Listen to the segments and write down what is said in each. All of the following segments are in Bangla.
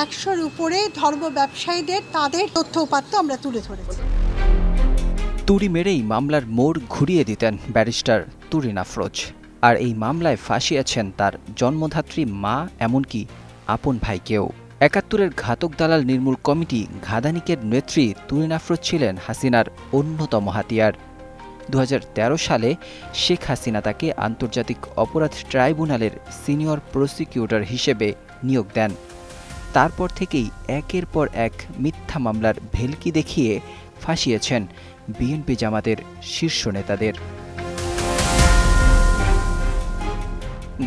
100-র উপরে ধর্ম ব্যবসায়ীদের তাদের তথ্য উপাত্ত আমরা তুলে ধরেছি। তুড়ি মেরেই মামলার মোড় ঘুরিয়ে দিতেন ব্যারিস্টার তুরিন আফরোজ। আর এই মামলায় ফাঁসিয়েছেন তার জন্মধাত্রী মা, এমনকি আপন ভাইকেও। ৭১-এর ঘাতক দালাল নির্মূল কমিটি ঘাদানিকের নেত্রী তুরিন আফরোজ ছিলেন হাসিনার অন্যতম হাতিয়ার। ২০১৩ সালে শেখ হাসিনা তাকে আন্তর্জাতিক অপরাধ ট্রাইব্যুনালের সিনিয়র প্রসিকিউটর হিসেবে নিয়োগ দেন। তারপর থেকেই একের পর এক মিথ্যা মামলার ভেলকি দেখিয়ে ফাঁসিয়েছেন বিএনপি জামাতের শীর্ষ নেতাদের।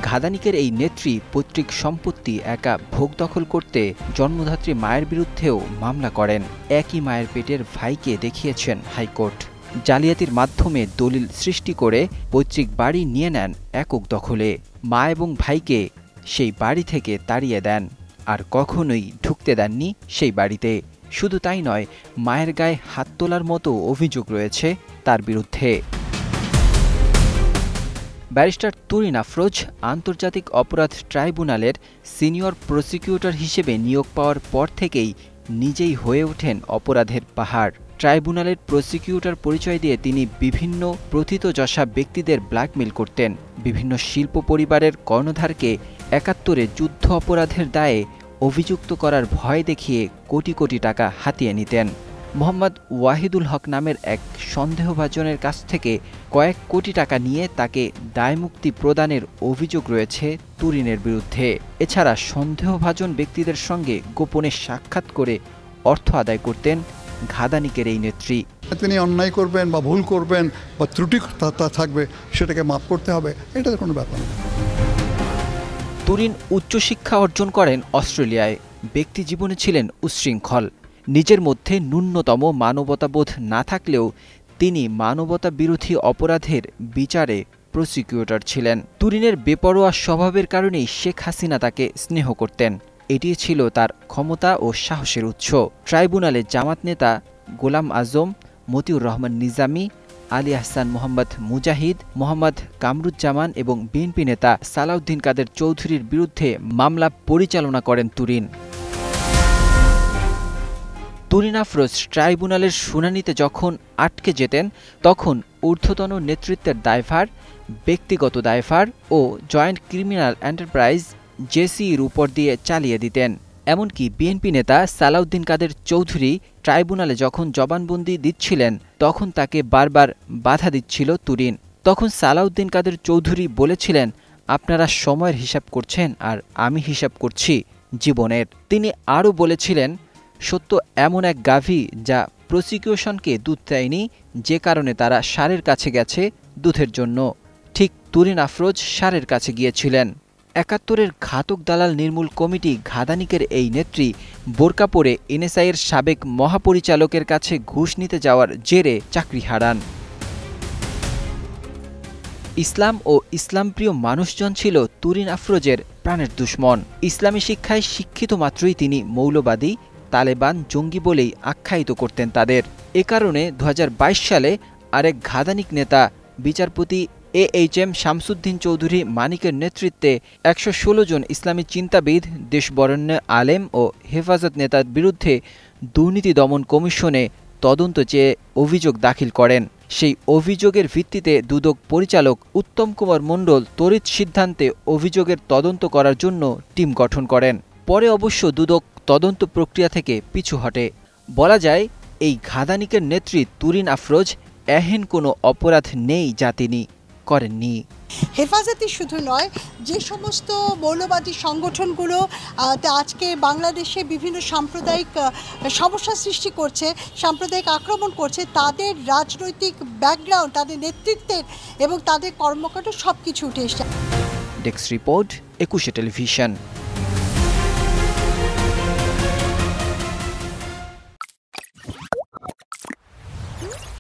ঘাদানিকের এই নেত্রী পৈতৃক সম্পত্তি একা ভোগ দখল করতে জন্মধাত্রী মায়ের বিরুদ্ধেও মামলা করেন। একই মায়ের পেটের ভাইকে দেখিয়েছেন হাইকোর্ট। জালিয়াতির মাধ্যমে দলিল সৃষ্টি করে পৈতৃক বাড়ি নিয়ে নেন একক দখলে। মা এবং ভাইকে সেই বাড়ি থেকে তাড়িয়ে দেন, আর কখনোই ঢুকতে দেননি সেই বাড়িতে। শুধু তাই নয়, মায়ের গায়ে হাত তোলার মতো অভিযোগ রয়েছে তার বিরুদ্ধে। ব্যারিস্টার তুরিন আফরোজ আন্তর্জাতিক অপরাধ ট্রাইব্যুনালের সিনিয়র প্রসিকিউটর হিসেবে নিয়োগ পাওয়ার পর থেকেই নিজেই হয়ে ওঠেন অপরাধের পাহাড়। ট্রাইব্যুনালের প্রসিকিউটর পরিচয় দিয়ে তিনি বিভিন্ন প্রথিতযশা ব্যক্তিদের ব্ল্যাকমেইল করতেন। বিভিন্ন শিল্প পরিবারের কর্ণধারকে ৭১-এ যুদ্ধ অপরাধের দায়ে অভিযুক্ত করার ভয় দেখিয়ে কোটি কোটি টাকা হাতিয়ে নিতেন। মোহাম্মদ ওয়াহিদুল হক নামের এক সন্দেহভাজনের কাছ থেকে কয়েক কোটি টাকা নিয়ে তাকে দায়মুক্তি প্রদানের অভিযোগ রয়েছে তুরিনের বিরুদ্ধে। এছাড়া সন্দেহভাজন ব্যক্তিদের সঙ্গে গোপনে সাক্ষাৎ করে অর্থ আদায় করতেন ঘাদানিকের এই নেত্রী। তিনি অন্যায় করবেন বা ভুল করবেন বা ত্রুটি থাকবে, সেটাকে মাফ করতে হবে, এটা কোনো ব্যাপার না। তুরিন উচ্চশিক্ষা অর্জন করেন অস্ট্রেলিয়ায়। ব্যক্তি জীবনে ছিলেন উচ্ছৃঙ্খল। নিজের মধ্যে ন্যূনতম মানবতাবোধ না থাকলেও তিনি মানবতা বিরোধী অপরাধের বিচারে প্রসিকিউটর ছিলেন। তুরিনের বেপরোয়া স্বভাবের কারণেই শেখ হাসিনা তাকে স্নেহ করতেন। এটি ছিল তার ক্ষমতা ও সাহসের উৎস। ট্রাইব্যুনালে জামাত নেতা গোলাম আজম, মতিউর রহমান নিজামী, আলী আহসান মোহাম্মদ মুজাহিদ, মোহাম্মদ কামরুজ্জামান এবং বিএনপি নেতা সালাউদ্দিন কাদের চৌধুরীর বিরুদ্ধে মামলা পরিচালনা করেন তুরিন। তুরিন আফরোজ ট্রাইব্যুনালের শুনানিতে যখন আটকে যেতেন, তখন ঊর্ধ্বতন নেতৃত্বের দায়ভার, ব্যক্তিগত দায়ভার ও জয়েন্ট ক্রিমিনাল এন্টারপ্রাইজ জেসির উপর দিয়ে চালিয়ে দিতেন। এমনকি বিএনপি নেতা সালাউদ্দিন কাদের চৌধুরী ট্রাইব্যুনালে যখন জবানবন্দি দিচ্ছিলেন, তখন তাকে বারবার বাধা দিচ্ছিল তুরিন। তখন সালাউদ্দিন কাদের চৌধুরী বলেছিলেন, আপনারা সময়ের হিসাব করছেন আর আমি হিসাব করছি জীবনের। তিনি আরও বলেছিলেন, সত্য এমন এক গাভী যা প্রসিকিউশনকে দুধ দেয়নি, যে কারণে তারা ষাঁড়ের কাছে গেছে দুধের জন্য। ঠিক তুরিন আফরোজ ষাঁড়ের কাছে গিয়েছিলেন। ৭১-এর ঘাতক দালাল নির্মূল কমিটি ঘাদানিকের এই নেত্রী বোরকা পরে এনএসআইয়ের সাবেক মহাপরিচালকের কাছে ঘুষ নিতে যাওয়ার জেরে চাকরি হারান। ইসলাম ও ইসলামপ্রিয় মানুষজন ছিল তুরিন আফরোজের প্রাণের দুশ্মন। ইসলামী শিক্ষায় শিক্ষিত মাত্রই তিনি মৌলবাদী, তালেবান, জঙ্গি বলেই আখ্যায়িত করতেন তাদের। এ কারণে ২০২২ সালে আরেক ঘাদানিক নেতা বিচারপতি AHM শামসুদ্দিন চৌধুরী মানিকের নেতৃত্বে ১১৬ জন ইসলামী চিন্তাবিদ, দেশবরেণ্য আলেম ও হেফাজত নেতার বিরুদ্ধে দুর্নীতি দমন কমিশনে তদন্ত চেয়ে অভিযোগ দাখিল করেন। সেই অভিযোগের ভিত্তিতে দুদক পরিচালক উত্তম কুমার মণ্ডল তড়িৎ সিদ্ধান্তে অভিযোগের তদন্ত করার জন্য টিম গঠন করেন। পরে অবশ্য দুদক তদন্ত প্রক্রিয়া থেকে পিছু হটে। বলা যায়, এই ঘাদানিকের নেত্রী তুরিন আফরোজ এহেন কোনো অপরাধ নেই যা তিনি করেননি। হেফাজতি শুধু নয়, যে সমস্ত মৌলবাদী সংগঠনগুলো আজকে বাংলাদেশে বিভিন্ন সাম্প্রদায়িক সমস্যা সৃষ্টি করছে, সাম্প্রদায়িক আক্রমণ করছে, তাদের রাজনৈতিক ব্যাকগ্রাউন্ড, তাদের নেতৃত্বের এবং তাদের কর্মকাণ্ড সবকিছু উঠে এসেছে। Desk report, ২১ television.